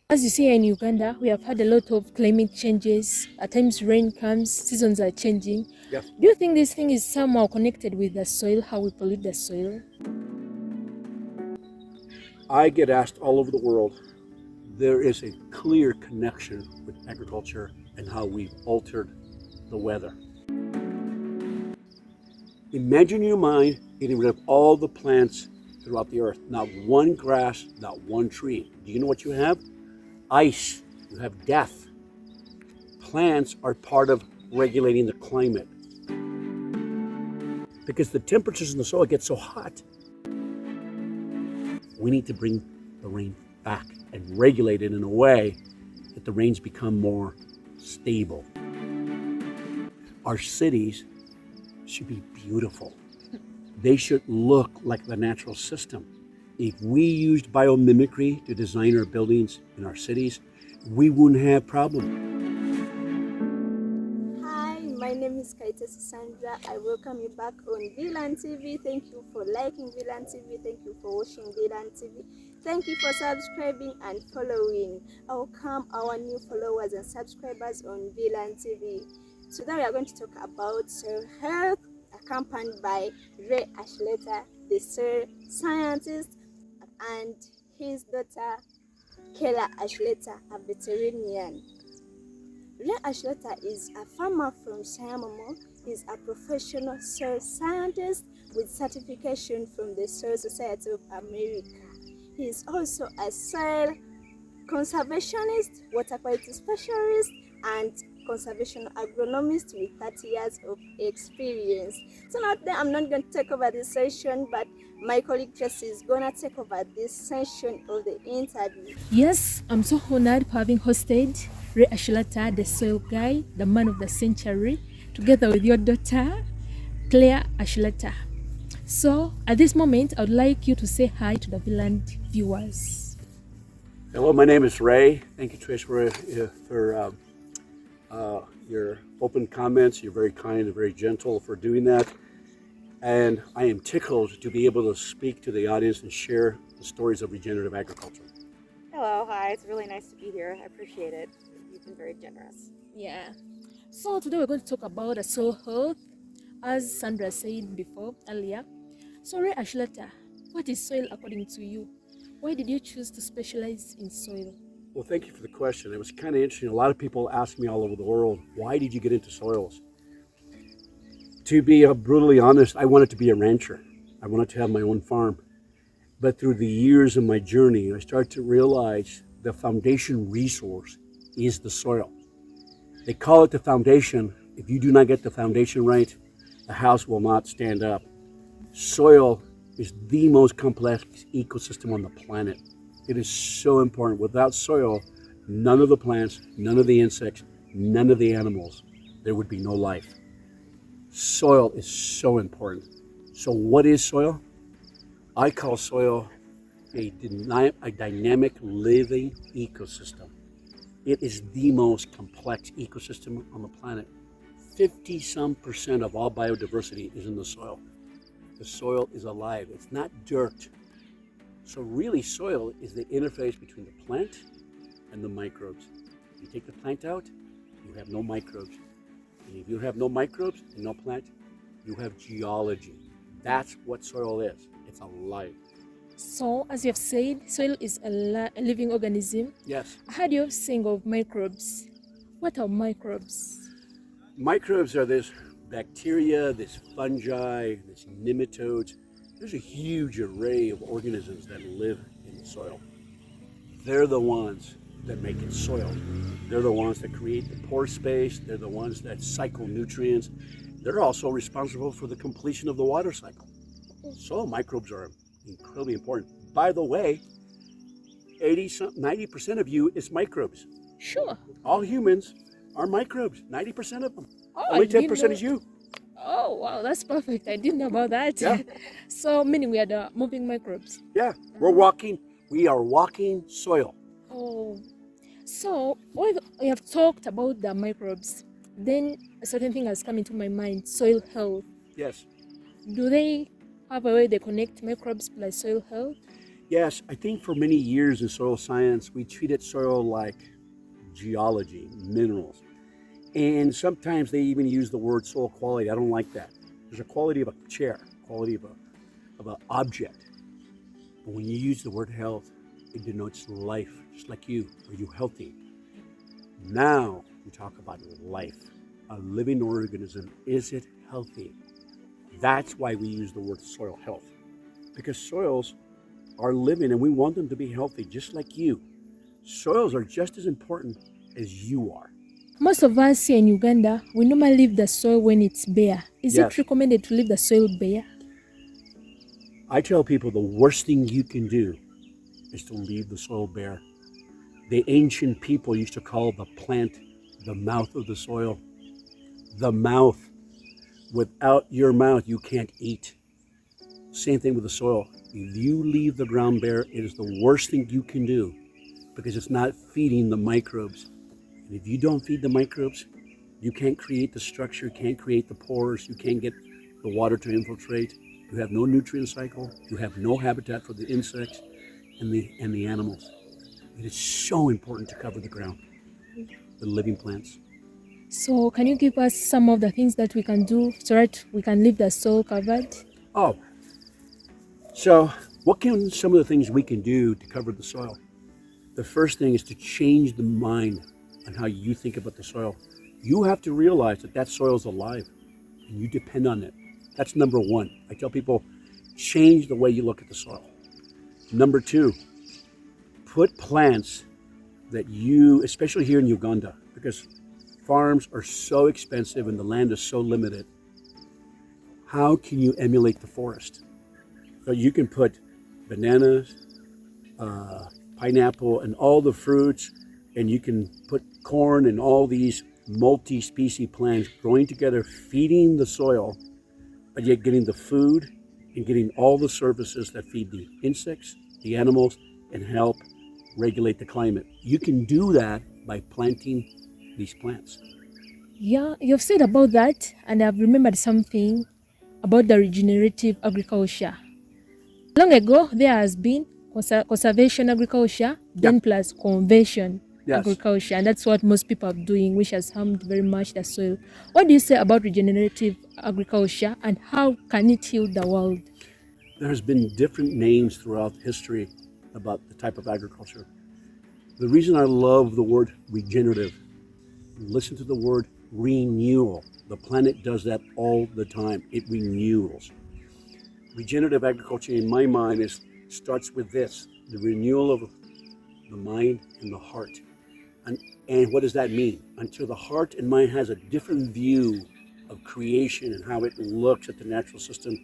As you see in Uganda, we have had a lot of climate changes. At times rain comes, seasons are changing. Yes. Do you think this thing is somehow connected with the soil, how we pollute the soil? I get asked all over the world. There is a clear connection with agriculture and how we've altered the weather. Imagine in your mind getting rid of all the plants throughout the earth. Not one grass, not one tree. Do you know what you have? Ice. You have death. Plants are part of regulating the climate. Because the temperatures in the soil get so hot, we need to bring the rain back and regulate it in a way that the rains become more stable. Our cities should be beautiful. They should look like the natural system. If we used biomimicry to design our buildings in our cities, we wouldn't have problems. Hi, my name is Kaitesi Sandra. I welcome you back on VLAN TV. Thank you for liking VLAN TV. Thank you for watching VLAN TV. Thank you for subscribing and following. Welcome our new followers and subscribers on VLAN TV. Today we are going to talk about soil health, accompanied by Archuleta, the soil scientist, and his daughter, Kela Archuleta, a veterinarian. Archuleta is a farmer from Siamomo. He is a professional soil scientist with certification from the Soil Society of America. He is also a soil conservationist, water quality specialist, and conservation agronomist with 30 years of experience. So now I'm not going to take over this session, but my colleague Jesse is going to take over this session of the interview. Yes, I'm so honored for having hosted Archuleta, the soil guy, the man of the century, together with your daughter, Claire Archuleta. So at this moment, I would like you to say hi to the VLAN viewers. Hello, my name is Ray. Thank you, Trish, for your open comments. You're very kind and very gentle for doing that. And I am tickled to be able to speak to the audience and share the stories of regenerative agriculture. Hello, hi. It's really nice to be here. I appreciate it. You've been very generous. Yeah. So today we're going to talk about the soil health, as Sandra said earlier. So Archuleta, what is soil according to you? Why did you choose to specialize in soil? Well, thank you for the question. It was kind of interesting. A lot of people ask me all over the world, why did you get into soils? To be brutally honest, I wanted to be a rancher. I wanted to have my own farm. But through the years of my journey, I started to realize the foundation resource is the soil. They call it the foundation. If you do not get the foundation right, the house will not stand up. Soil is the most complex ecosystem on the planet. It is so important. Without soil, none of the plants, none of the insects, none of the animals, there would be no life. Soil is so important. So what is soil? I call soil a dynamic living ecosystem. It is the most complex ecosystem on the planet. 50% of all biodiversity is in the soil. The soil is alive. It's not dirt. So really, soil is the interface between the plant and the microbes. If you take the plant out, you have no microbes. And if you have no microbes and no plant, you have geology. That's what soil is. It's alive. So, as you have said, soil is a living organism. Yes. I heard you saying of microbes. What are microbes? Microbes are this bacteria, this fungi, this nematodes. There's a huge array of organisms that live in the soil. They're the ones that make it soil. They're the ones that create the pore space. They're the ones that cycle nutrients. They're also responsible for the completion of the water cycle. Soil microbes are incredibly important. By the way, 90% of you is microbes. Sure. All humans are microbes, 90% of them. Oh, Only 10% is you. Oh, wow, that's perfect. I didn't know about that. Yeah. So, meaning we are the moving microbes. Yeah, we are walking soil. Oh, so we have talked about the microbes. Then a certain thing has come into my mind, soil health. Yes. Do they have a way they connect microbes plus soil health? Yes, I think for many years in soil science, we treated soil like geology, minerals. And sometimes they even use the word soil quality. I don't like that. There's a quality of a chair, quality of an object. But when you use the word health, it denotes life, just like you. Are you healthy? Now we talk about life. A living organism, is it healthy? That's why we use the word soil health. Because soils are living and we want them to be healthy, just like you. Soils are just as important as you are. Most of us here in Uganda, we normally leave the soil when it's bare. Is it Yes. recommended to leave the soil bare? I tell people the worst thing you can do is to leave the soil bare. The ancient people used to call the plant the mouth of the soil. The mouth. Without your mouth, you can't eat. Same thing with the soil. If you leave the ground bare, it is the worst thing you can do because it's not feeding the microbes. And if you don't feed the microbes, you can't create the structure, can't create the pores, you can't get the water to infiltrate. You have no nutrient cycle, you have no habitat for the insects and the animals. It is so important to cover the ground, the living plants. So can you give us some of the things that we can do so that we can leave the soil covered? Oh, so what can some of the things we can do to cover the soil? The first thing is to change the mind on how you think about the soil. You have to realize that that soil is alive and you depend on it. That's number one. I tell people, change the way you look at the soil. Number two, put plants that you, especially here in Uganda, because farms are so expensive and the land is so limited, how can you emulate the forest? So you can put bananas, pineapple, and all the fruits, and you can put corn and all these multi-species plants growing together, feeding the soil, but yet getting the food and getting all the services that feed the insects, the animals, and help regulate the climate. You can do that by planting these plants. Yeah, you've said about that, and I've remembered something about the regenerative agriculture. Long ago, there has been conservation agriculture, then plus convention agriculture, and that's what most people are doing, which has harmed very much the soil. What do you say about regenerative agriculture, and how can it heal the world? There's been different names throughout history about the type of agriculture. The reason I love the word regenerative, listen to the word renewal. The planet does that all the time. It renews. Regenerative agriculture, in my mind, starts with this: the renewal of the mind and the heart. And what does that mean? Until the heart and mind has a different view of creation and how it looks at the natural system,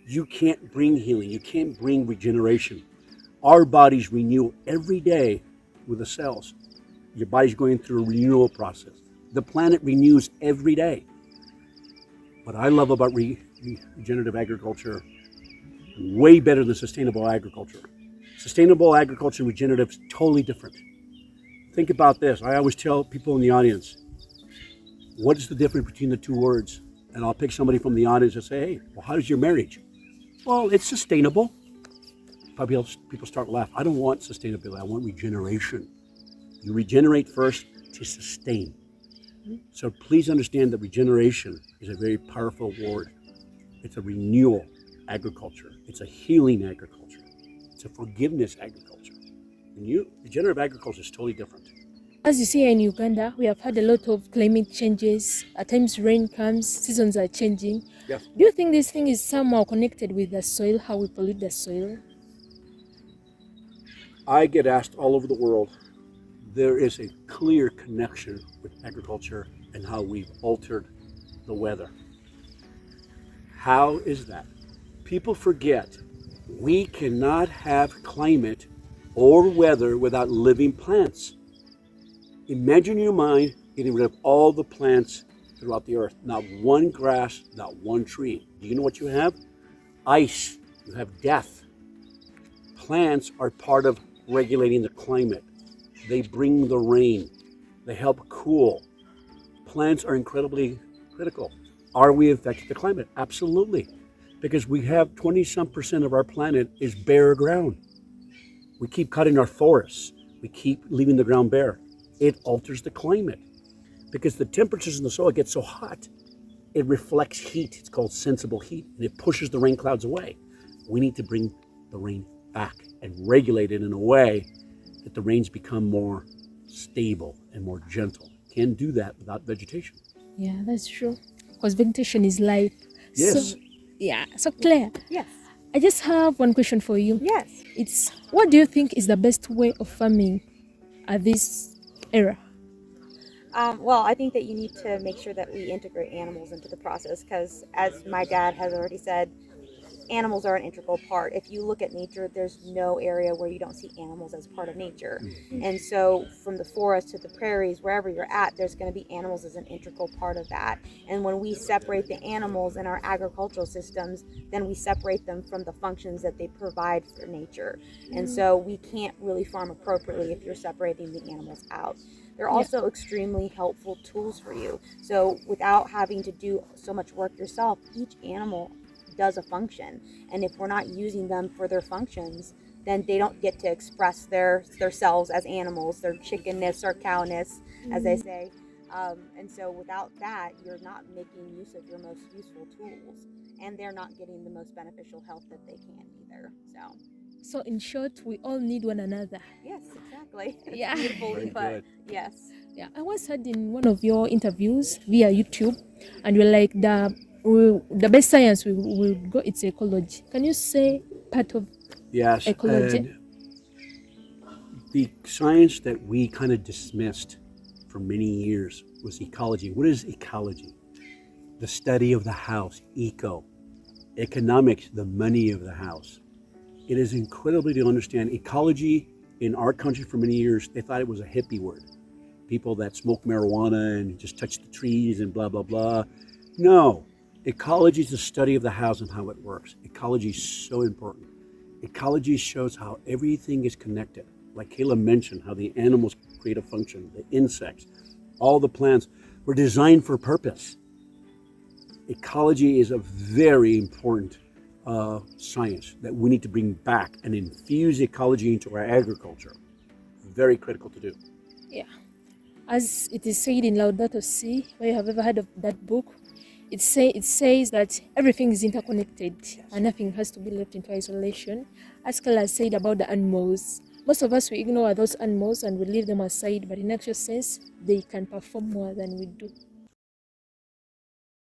you can't bring healing. You can't bring regeneration. Our bodies renew every day with the cells. Your body's going through a renewal process. The planet renews every day. What I love about regenerative agriculture, way better than sustainable agriculture. Sustainable agriculture and regenerative is totally different. Think about this. I always tell people in the audience, what is the difference between the two words? And I'll pick somebody from the audience and say, hey, well, how is your marriage? Well, it's sustainable. Probably people start laughing. I don't want sustainability. I want regeneration. You regenerate first to sustain. So please understand that regeneration is a very powerful word. It's a renewal agriculture. It's a healing agriculture. It's a forgiveness agriculture. And regenerative agriculture is totally different. As you see here in Uganda, we have had a lot of climate changes. At times rain comes, seasons are changing. Yes. Do you think this thing is somehow connected with the soil, how we pollute the soil? I get asked all over the world, there is a clear connection with agriculture and how we've altered the weather. How is that? People forget we cannot have climate or weather without living plants. Imagine in your mind getting rid of all the plants throughout the earth. Not one grass, not one tree. Do you know what you have? Ice. You have death. Plants are part of regulating the climate. They bring the rain. They help cool. Plants are incredibly critical. Are we affecting the climate? Absolutely. Because we have 20-some% of our planet is bare ground. We keep cutting our forests. We keep leaving the ground bare. It alters the climate because the temperatures in the soil get so hot, it reflects heat. It's called sensible heat, and it pushes the rain clouds away. We need to bring the rain back and regulate it in a way that the rains become more stable and more gentle. Can't do that without vegetation. Yeah, that's true. Because vegetation is life. Yes. So, yeah. So Claire, Yes. I just have one question for you. Yes. It's what do you think is the best way of farming at this era? Well, I think that you need to make sure that we integrate animals into the process because, as my dad has already said, animals are an integral part. If you look at nature, there's no area where you don't see animals as part of nature. And so from the forest to the prairies, wherever you're at, there's going to be animals as an integral part of that. And when we separate the animals in our agricultural systems, then we separate them from the functions that they provide for nature. And so we can't really farm appropriately if you're separating the animals out. They're also extremely helpful tools for you. So without having to do so much work yourself, each animal does a function. And if we're not using them for their functions, then they don't get to express themselves as animals, their chickenness or cowness, as they say. And so without that, you're not making use of your most useful tools. And they're not getting the most beneficial health that they can either. So in short, we all need one another. Yes, exactly. Yeah. Beautifully Very put. good. Yes. Yeah, I once heard in one of your interviews via YouTube, and you're like the best science we will go. It's ecology. Can you say part of Yes. ecology? And the science that we kind of dismissed for many years was ecology. What is ecology? The study of the house, eco. Economics, the money of the house. It is incredibly to understand ecology in our country for many years. They thought it was a hippie word. People that smoke marijuana and just touch the trees and blah, blah, blah. No, ecology is the study of the house and how it works. Ecology is so important. Ecology shows how everything is connected. Like Kayla mentioned, how the animals create a function, the insects, all the plants were designed for purpose. Ecology is a very important science that we need to bring back and infuse ecology into our agriculture. Very critical to do. Yeah. As it is said in Laudato Si, where you have ever heard of that book, it says that everything is interconnected and nothing has to be left into isolation. As Kala said about the animals, most of us we ignore those animals and we leave them aside, but in actual sense, they can perform more than we do.